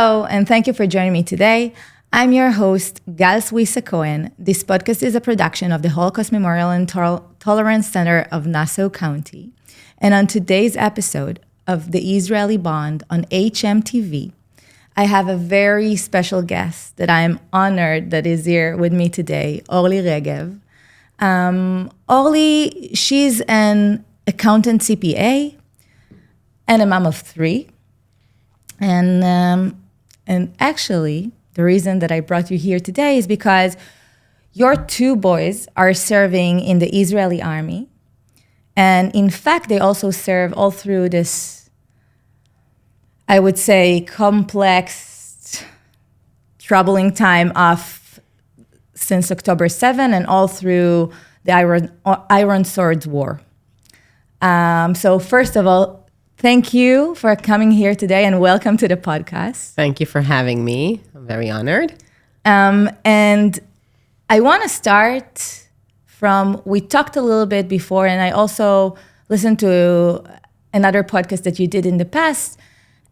Hello, and thank you for joining me today. I'm your host, Gal Swisa Cohen. This podcast is a production of the Holocaust Memorial and Tolerance Center of Nassau County. And on today's episode of The Israeli Bond on hmTv, I have a very special guest that I am honored that is here with me today, Orly Regev. Orly, she's an accountant CPA and a mom of three. And actually, the reason that I brought you here today is because your two boys are serving in the Israeli army. And in fact, they also serve all through this, I would say, complex, troubling time of since October 7 and all through the Iron Swords War. So first of all, thank you for coming here today and welcome to the podcast. Thank you for having me. I'm very honored. And I want to start from, we talked a little bit before, and I also listened to another podcast that you did in the past,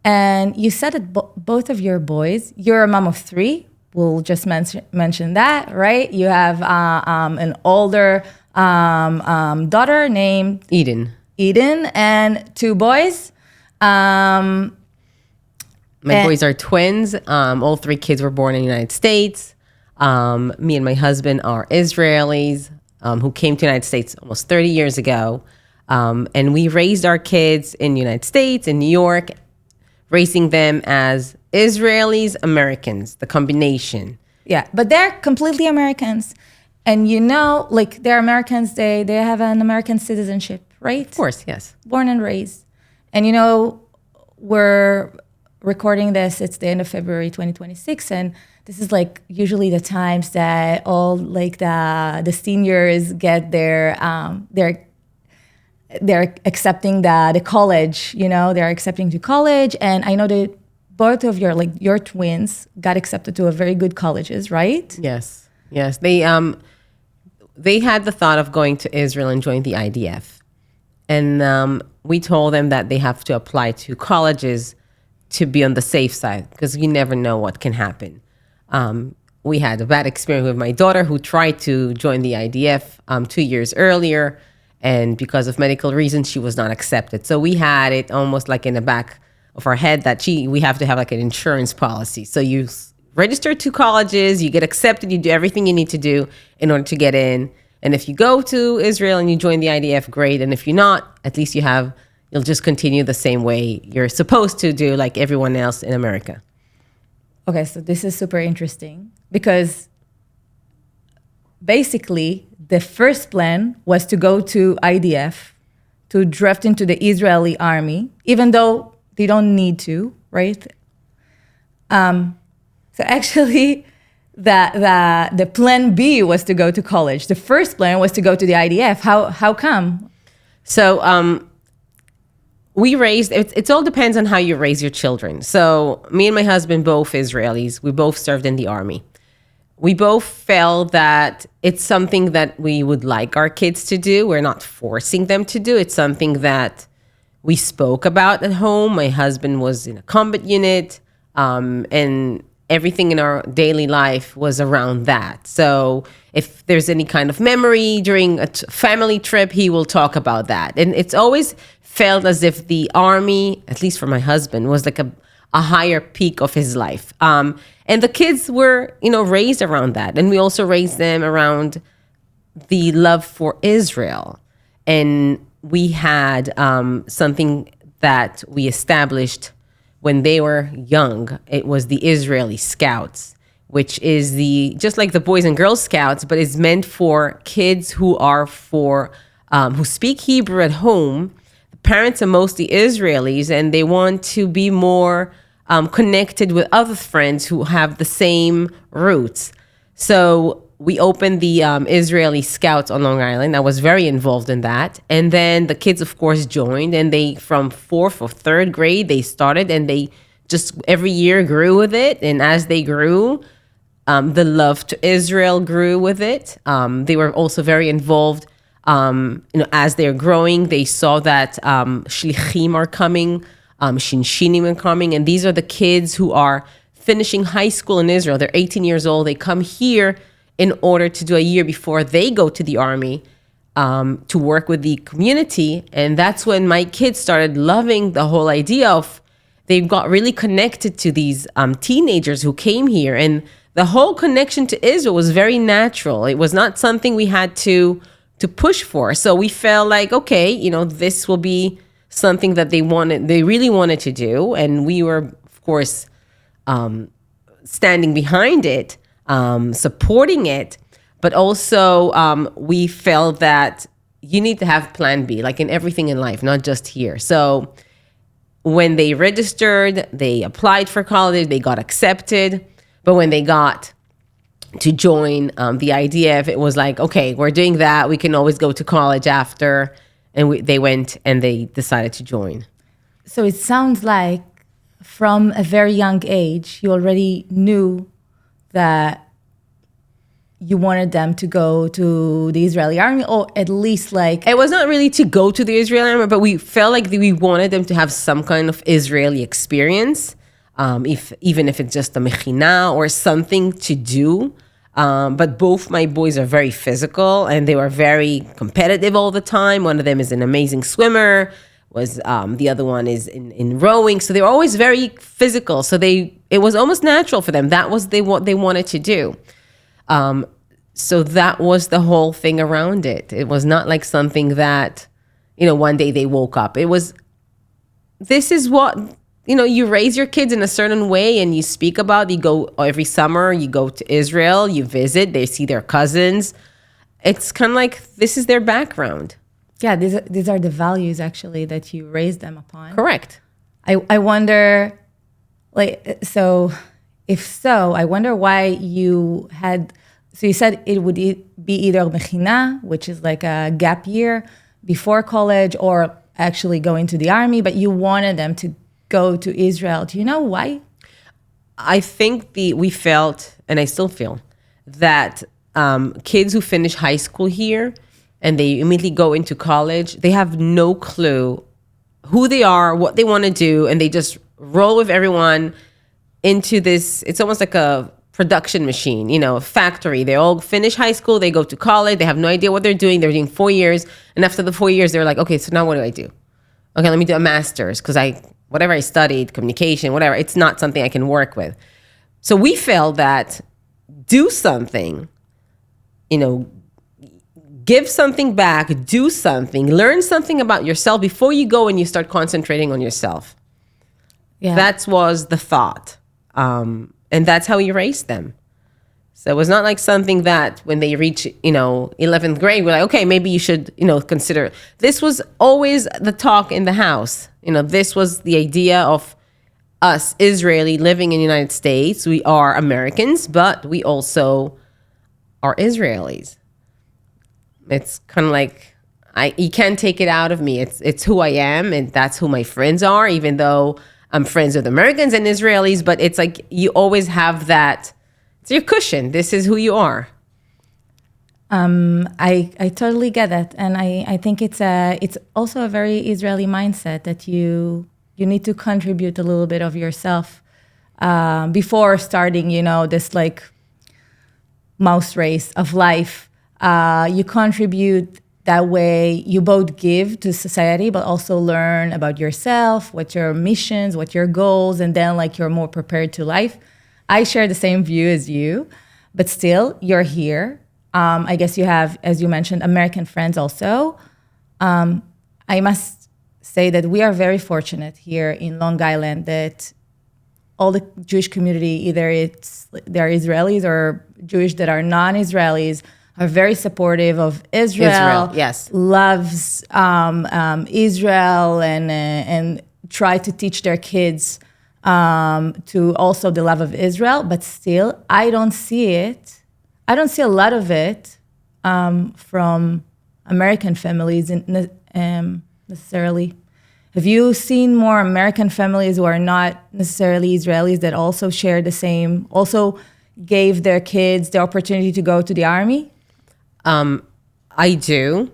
and you said that both of your boys, you're a mom of three, we'll just mention that, right? You have an older daughter named Eden, and two boys. My boys are twins. All three kids were born in the United States. Me and my husband are Israelis who came to the United States almost 30 years ago. And we raised our kids in the United States, in New York, raising them as Israelis, Americans, the combination. Yeah, but they're completely Americans. And you know, like they're Americans, they have an American citizenship, right? Of course, yes. Born and raised. And you know, we're recording this, it's the end of February 2026, and this is like usually the times that all like the seniors get their they're accepting the college, you know, they're accepting to college. And I know that both of your twins got accepted to a very good colleges, right? Yes. They had the thought of going to Israel and join the IDF. And we told them that they have to apply to colleges to be on the safe side because you never know what can happen. We had a bad experience with my daughter who tried to join the IDF 2 years earlier. And because of medical reasons, she was not accepted. So we had it almost like in the back of our head that we have to have like an insurance policy. So you register to colleges, you get accepted, you do everything you need to do in order to get in. And if you go to Israel and you join the IDF, great. And if you're not, at least you'll just continue the same way you're supposed to do like everyone else in America. Okay, so this is super interesting because basically the first plan was to go to IDF, to draft into the Israeli army, even though they don't need to, right? So actually, the plan B was to go to college. The first plan was to go to the IDF. How come? So we raised, it all depends on how you raise your children. So me and my husband, both Israelis, we both served in the army. We both felt that it's something that we would like our kids to do. We're not forcing them to do. It's something that we spoke about at home. My husband was in a combat unit, and everything in our daily life was around that. So if there's any kind of memory during a family trip, he will talk about that. And it's always felt as if the army, at least for my husband, was like a higher peak of his life. And the kids were, raised around that. And we also raised them around the love for Israel. And we had something that we established when they were young. It was the Israeli Scouts, which is just like the Boys and Girls Scouts, but it's meant for kids who who speak Hebrew at home. The parents are mostly Israelis, and they want to be more connected with other friends who have the same roots. So we opened the Israeli Scouts on Long Island. I was very involved in that. And then the kids, of course, joined. And they, from 4th or 3rd grade, they started. And they just every year grew with it. And as they grew, the love to Israel grew with it. They were also very involved. As they're growing, they saw that shlichim are coming. Shinshinim are coming, and these are the kids who are finishing high school in Israel. They're 18 years old. They come here in order to do a year before they go to the army to work with the community. And that's when my kids started loving the whole idea of, they got really connected to these teenagers who came here. And the whole connection to Israel was very natural. It was not something we had to push for. So we felt like, okay, this will be something that they really wanted to do. And we were, of course, standing behind it, supporting it. But also we felt that you need to have plan B, like in everything in life, not just here. So when they registered, they applied for college, they got accepted. But when they got to join, the idea of it was like, okay, we're doing that. We can always go to college after. And they went and they decided to join. So it sounds like from a very young age, you already knew that you wanted them to go to the Israeli army, or at least like... It was not really to go to the Israeli army, but we felt like we wanted them to have some kind of Israeli experience, even if it's just a mechina or something to do. But both my boys are very physical, and they were very competitive all the time. One of them is an amazing swimmer, the other one is in rowing. So they were always very physical. So it was almost natural for them. That was what they wanted to do. So that was the whole thing around it. It was not like something that, one day they woke up. This is what, you raise your kids in a certain way, and you speak about, you go every summer, you go to Israel, you visit, they see their cousins. It's kind of like, this is their background. Yeah, these are the values actually that you raised them upon. Correct. I wonder, I wonder why you had, so you said it would be either mechina, which is like a gap year before college, or actually going to the army, but you wanted them to go to Israel. Do you know why? I think we felt, and I still feel, that kids who finish high school here and they immediately go into college, they have no clue who they are, what they want to do, and they just roll with everyone into this. It's almost like a production machine, a factory. They all finish high school, they go to college, they have no idea what they're doing. They're doing 4 years, and after the 4 years, they're like, okay, so now what do I do? Okay, let me do a master's, because whatever I studied, communication, whatever, it's not something I can work with. So we felt that do something, give something back, do something, learn something about yourself before you go and you start concentrating on yourself. Yeah. That was the thought. And that's how we raised them. So it was not like something that when they reach, 11th grade, we're like, okay, maybe you should, consider. This was always the talk in the house. This was the idea of us, Israeli, living in the United States. We are Americans, but we also are Israelis. It's kind of like, you can't take it out of me. It's who I am, and that's who my friends are, even though I'm friends with Americans and Israelis, but it's like you always have that. It's your cushion. This is who you are. I totally get that. And I think it's also a very Israeli mindset that you need to contribute a little bit of yourself before starting, this like mouse race of life. You contribute that way. You both give to society, but also learn about yourself, what your missions, what your goals, and then like you're more prepared to life. I share the same view as you, but still you're here. I guess you have, as you mentioned, American friends also. I must say that we are very fortunate here in Long Island that all the Jewish community, either they're Israelis or Jewish that are non-Israelis, are very supportive of Israel. Yes, loves Israel and try to teach their kids to also the love of Israel. But still, I don't see it. I don't see a lot of it from American families necessarily. Have you seen more American families who are not necessarily Israelis that also share the same, also gave their kids the opportunity to go to the army? I do.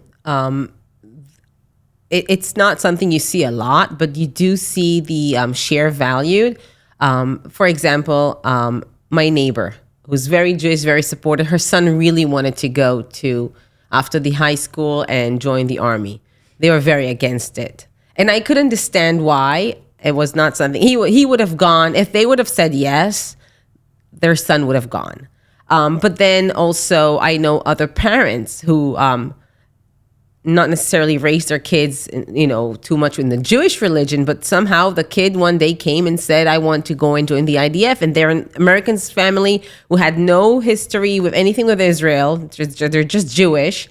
It's not something you see a lot, but you do see the share valued. For example, my neighbor, who's very Jewish, very supportive, her son really wanted to go to after the high school and join the army. They were very against it. And I could understand why. It was not something he would have gone. If they would have said yes, their son would have gone. But then also I know other parents who not necessarily raised their kids, too much in the Jewish religion, but somehow the kid one day came and said, I want to go and join the IDF. And they're an American family who had no history with anything with Israel. They're just Jewish.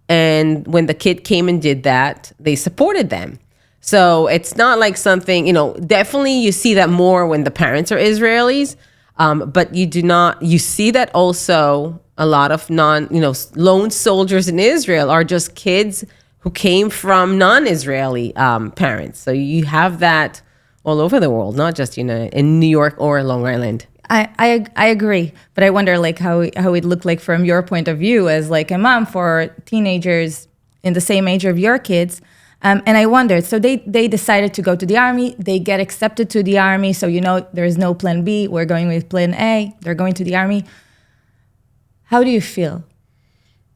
And when the kid came and did that, they supported them. So it's not like something, definitely you see that more when the parents are Israelis. But you see that also a lot of lone soldiers in Israel are just kids who came from non-Israeli parents. So you have that all over the world, not just in New York or Long Island. I agree, but I wonder like how it looked like from your point of view as like a mom for teenagers in the same age of your kids. And I wondered, so they decided to go to the army, they get accepted to the army, so there's no plan B, we're going with plan A, they're going to the army. How do you feel?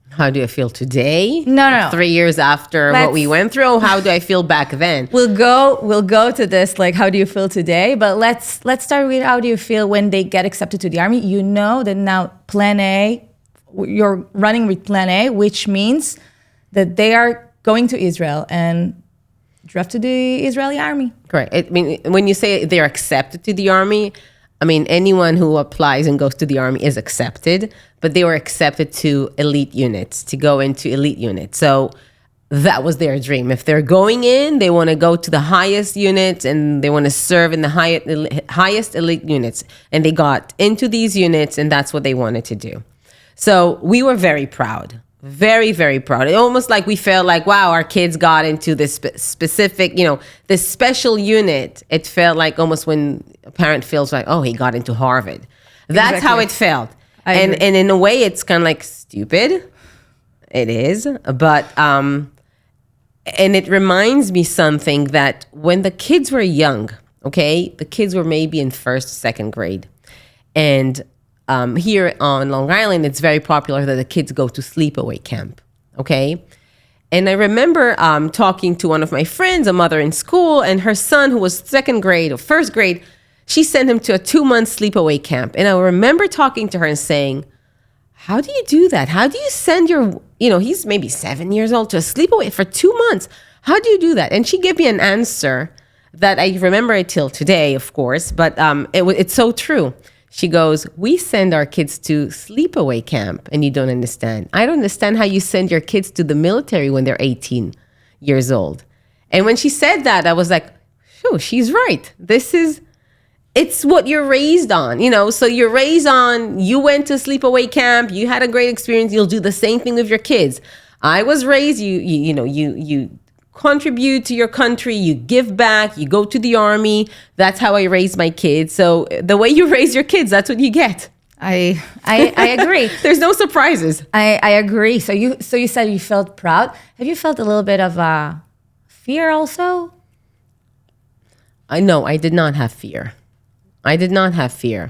How do I feel today? No. 3 years after what we went through, how do I feel back then? We'll go to this, like how do you feel today? But let's start with how do you feel when they get accepted to the army? You know that now plan A, you're running with plan A, which means that they are going to Israel and draft to the Israeli army. Correct. I mean, when you say they're accepted to the army, I mean, anyone who applies and goes to the army is accepted, but they were accepted to elite units, to go into elite units. So that was their dream. If they're going in, they want to go to the highest units and they want to serve in the highest elite units. And they got into these units and that's what they wanted to do. So we were very proud. Very, very proud. It almost like we felt like, wow, our kids got into this specific, this special unit. It felt like almost when a parent feels like, oh, he got into Harvard. That's how it felt. And in a way, it's kind of like stupid. It is. But, and it reminds me something that when the kids were young, okay, the kids were maybe in first, second grade. And here on Long Island, it's very popular that the kids go to sleepaway camp, okay? And I remember talking to one of my friends, a mother in school, and her son, who was second grade or first grade, she sent him to a 2-month sleepaway camp. And I remember talking to her and saying, how do you do that? How do you send your, he's maybe 7 years old, to a sleepaway for 2 months? How do you do that? And she gave me an answer that I remember it till today, of course, but it's so true. She goes, we send our kids to sleepaway camp, and you don't understand. I don't understand how you send your kids to the military when they're 18 years old. And when she said that, I was like, phew, she's right. It's what you're raised on, So you're raised on, you went to sleepaway camp, you had a great experience, you'll do the same thing with your kids. I was raised, you contribute to your country, you give back, you go to the army. That's how I raise my kids. So the way you raise your kids, that's what you get. I agree. There's no surprises. I agree. So you said you felt proud. Have you felt a little bit of fear also? No, I did not have fear. I did not have fear.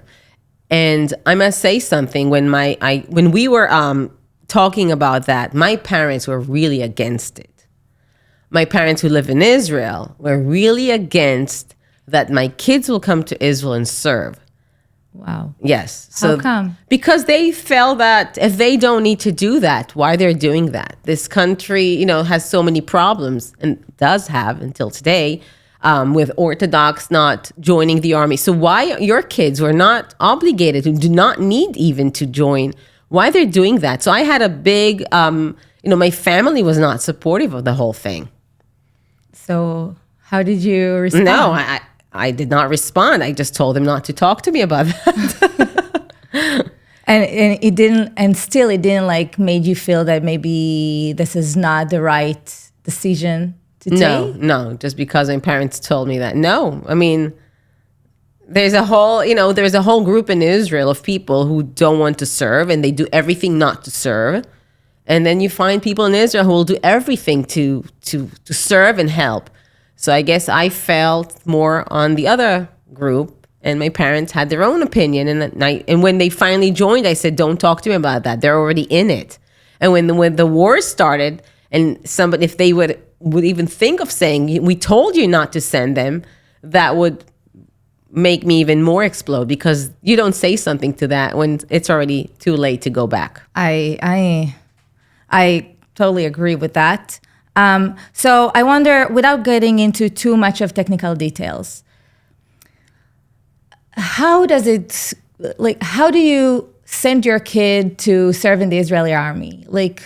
And I must say something, when we were talking about that, my parents were really against it. My parents who live in Israel were really against that my kids will come to Israel and serve. Wow. Yes. So, how come? Because they felt that if they don't need to do that, why they're doing that? This country, has so many problems, and does have until today, with Orthodox not joining the army. So why your kids were not obligated, who do not need even to join, why they're doing that? So I had a big, my family was not supportive of the whole thing. So how did you respond? No, I did not respond. I just told them not to talk to me about that. and it didn't like made you feel that maybe this is not the right decision to take? No, just because my parents told me that. No, I mean, there's a whole group in Israel of people who don't want to serve, and they do everything not to serve. And then you find people in Israel who will do everything to serve and help. So I guess I felt more on the other group, And my parents had their own opinion. And when they finally joined, I said, don't talk to me about that. They're already in it. And when the war started, and somebody, if they would even think of saying, we told you not to send them, that would make me even more explode, because you don't say something to that when it's already too late to go back. I totally agree with that. So I wonder, without getting into too much of technical details, how do you send your kid to serve in the Israeli army? Like,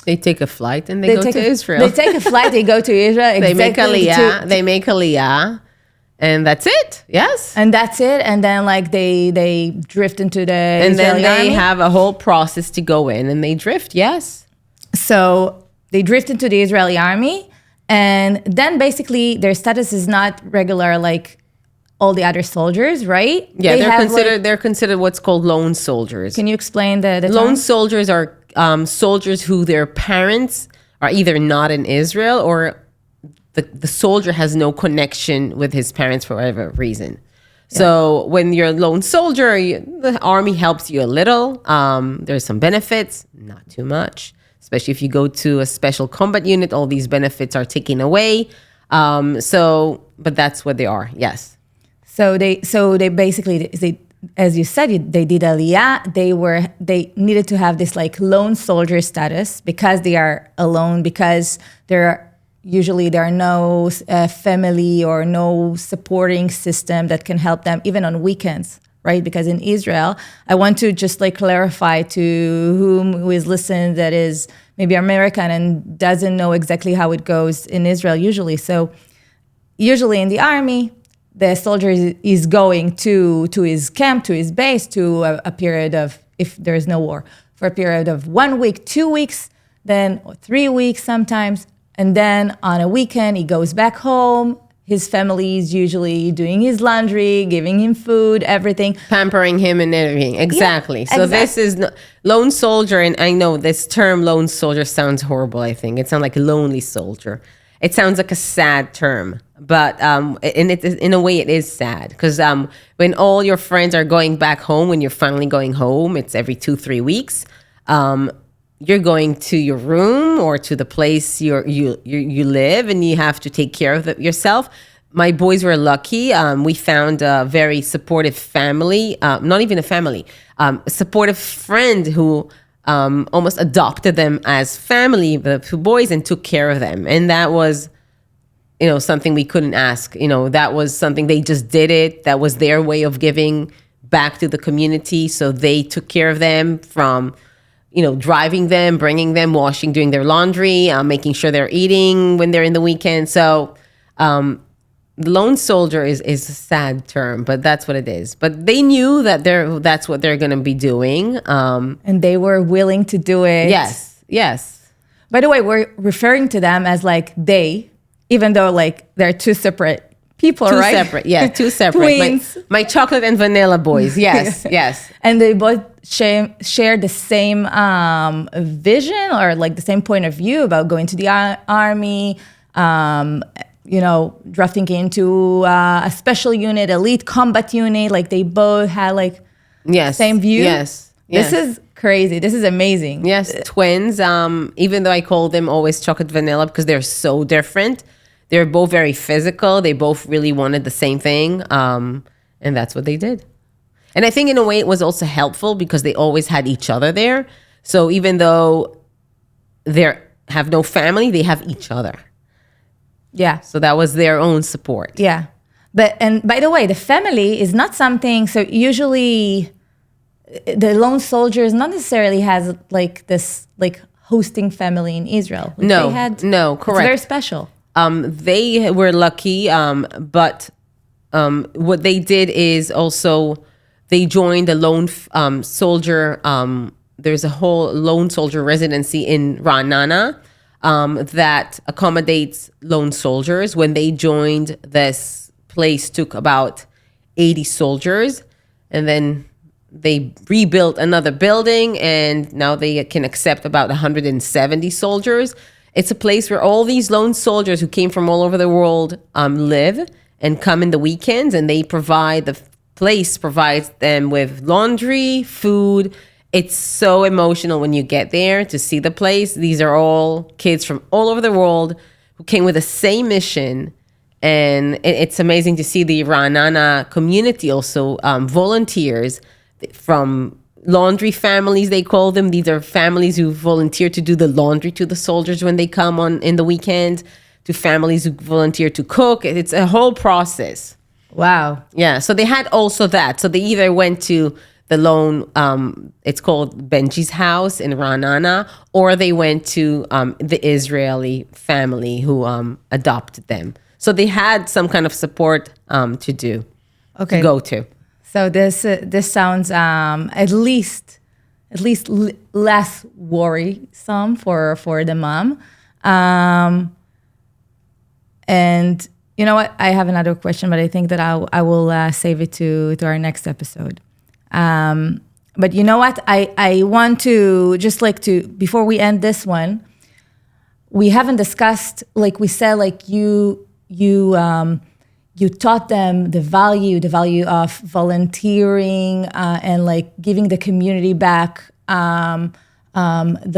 they take a flight and they go to Israel. They take a flight, they go to Israel. They make Aliyah, and that's it. Yes. And that's it. And then like they drift into the and Israeli then they army. have a whole process to go in, and they drift. Yes. So they drift into the Israeli army, and then basically their status is not regular like all the other soldiers, right? Yeah, they're considered what's called lone soldiers. Can you explain the lone term? soldiers are soldiers who their parents are either not in Israel, or the soldier has no connection with his parents for whatever reason. Yeah. So when you're a lone soldier, the army helps you a little. There's some benefits, not too much. Especially if you go to a special combat unit, all these benefits are taken away. But that's what they are. Yes. So they basically, as you said, they did Aliyah. They needed to have this like lone soldier status because they are alone, because there are no family or no supporting system that can help them even on weekends, right? Because in Israel, I want to just like clarify to who is listening that is maybe American and doesn't know exactly how it goes in Israel usually. So usually in the army, the soldier is going to his camp, to his base, to a period of, if there is no war, for a period of 1 week, 2 weeks, then 3 weeks sometimes. And then on a weekend, he goes back home. His family is usually doing his laundry, giving him food, everything. Pampering him and everything. Exactly. Yeah, so this is lone soldier. And I know this term lone soldier sounds horrible, I think. It sounds like a lonely soldier. It sounds like a sad term. But and it is, in a way, it is sad. Because when all your friends are going back home, when you're finally going home, it's every 2-3 weeks. You're going to your room or to the place you live, and you have to take care of yourself. My boys were lucky. We found a very supportive family, not even a family, a supportive friend who almost adopted them as family, the two boys, and took care of them. And that was, something we couldn't ask. That was something they just did it. That was their way of giving back to the community. So they took care of them from driving them, bringing them, washing, doing their laundry, making sure they're eating when they're in the weekend. So lone soldier is a sad term, but that's what it is. But they knew that that's what they're going to be doing. And they were willing to do it. Yes. By the way, we're referring to them as like they, even though like they're two separate people, two right? Two separate. Twins. My chocolate and vanilla boys. Yes, yes. And they both share the same vision, or like the same point of view about going to the army, drafting into a special unit, elite combat unit. Like they both had like same view. Yes. This is crazy. This is amazing. Yes, twins. Even though I call them always chocolate vanilla because they're so different. They're both very physical. They both really wanted the same thing. And that's what they did. And I think in a way it was also helpful because they always had each other there. So even though they have no family, they have each other. Yeah. So that was their own support. Yeah. And by the way, the family is not something, so usually the lone soldiers not necessarily has like this like hosting family in Israel. Like No, correct. It's very special. They were lucky, but what they did is also they joined the lone soldier. There's a whole lone soldier residency in Ra'anana that accommodates lone soldiers. When they joined, this place took about 80 soldiers, and then they rebuilt another building, and now they can accept about 170 soldiers. It's a place where all these lone soldiers who came from all over the world live, and come in the weekends, and the place provides them with laundry, food. It's so emotional when you get there to see the place. These are all kids from all over the world who came with the same mission. And it's amazing to see the Ra'anana community also, volunteers from laundry families, they call them. These are families who volunteer to do the laundry to the soldiers when they come on in the weekend, to families who volunteer to cook. It's a whole process. Wow. Yeah, so they had also that. So they either went to the lone, it's called Benji's house in Ra'anana, or they went to the Israeli family who adopted them. So they had some kind of support to go to. So this sounds at least less worrisome for the mom. And you know what? I have another question, but I think that I will save it to our next episode. But you know what? I want to just before we end this one, we haven't discussed, like we said, like you taught them the value of volunteering and like giving the community back the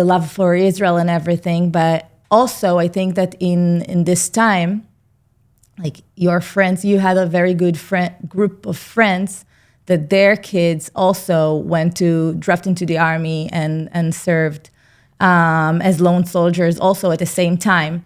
love for Israel and everything. But also, I think that in this time, like your friends, you had a very good group of friends that their kids also went to draft into the army and served as lone soldiers also at the same time.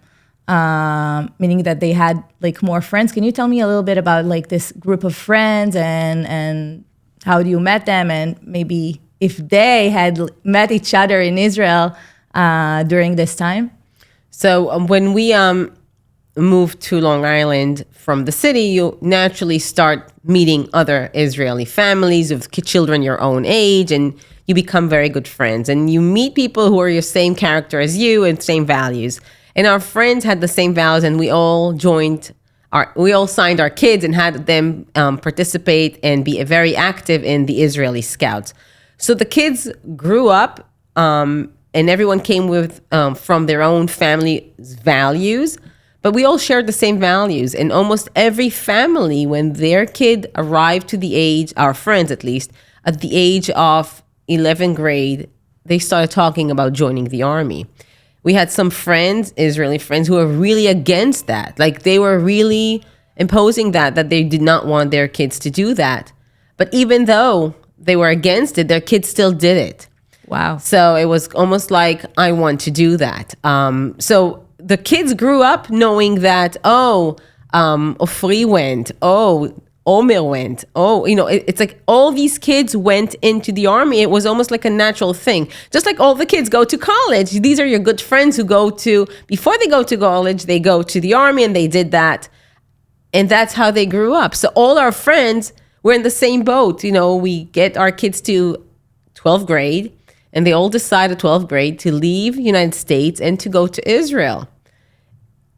Meaning that they had like more friends. Can you tell me a little bit about like this group of friends and how you met them, and maybe if they had met each other in Israel during this time? So when we moved to Long Island from the city, you naturally start meeting other Israeli families with children your own age, and you become very good friends. And you meet people who are your same character as you and same values. And our friends had the same values, and we all signed our kids and had them participate and be very active in the Israeli Scouts. So the kids grew up, and everyone came with from their own family's values, but we all shared the same values. And almost every family, when their kid arrived to the age, our friends at least, at the age of 11th grade, they started talking about joining the army. We had some friends, Israeli friends, who were really against that. Like they were really imposing that they did not want their kids to do that. But even though they were against it, their kids still did it. Wow. So it was almost like, I want to do that. So the kids grew up knowing that, Ofri went, Omer went. It's like all these kids went into the army. It was almost like a natural thing. Just like all the kids go to college. These are your good friends who before they go to college, they go to the army, and they did that. And that's how they grew up. So all our friends were in the same boat. We get our kids to 12th grade, and they all decide at 12th grade to leave the United States and to go to Israel.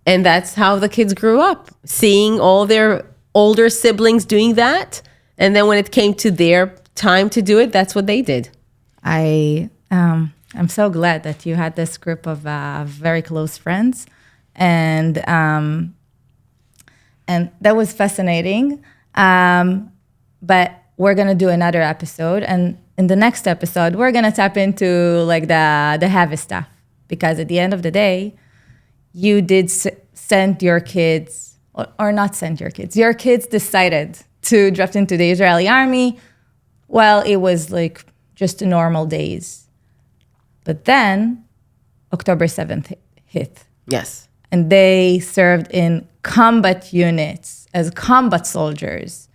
And that's how the kids grew up, seeing all their older siblings doing that, and then when it came to their time to do it, that's what they did. I'm so glad that you had this group of very close friends, and that was fascinating. But we're gonna do another episode, and in the next episode, we're gonna tap into like the heavy stuff, because at the end of the day, you did send your kids. Or not send your kids. Your kids decided to draft into the Israeli army. Well, it was like just normal days. But then October 7th hit. Yes. And they served in combat units as combat soldiers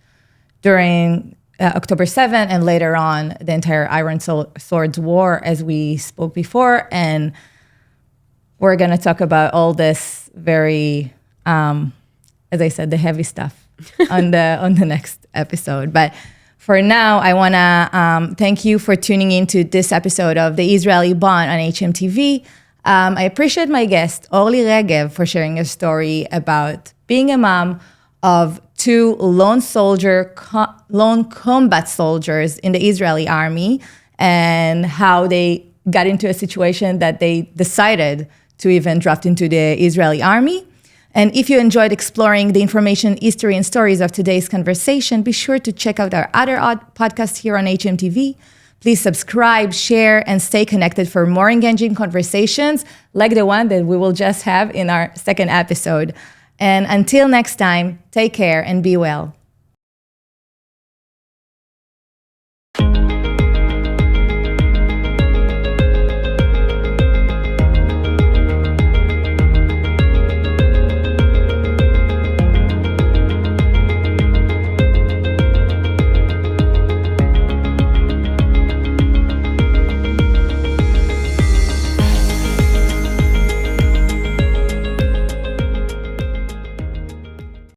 during October 7th, and later on the entire Iron Swords War, as we spoke before. And we're going to talk about all this very... as I said, the heavy stuff on the next episode. But for now, I want to thank you for tuning into this episode of The Israeli Bond on hmTv. I appreciate my guest, Orly Regev, for sharing a story about being a mom of two lone combat soldiers in the Israeli army, and how they got into a situation that they decided to even draft into the Israeli army. And if you enjoyed exploring the information, history, and stories of today's conversation, be sure to check out our other podcast here on hmTv. Please subscribe, share, and stay connected for more engaging conversations like the one that we will just have in our second episode. And until next time, take care and be well.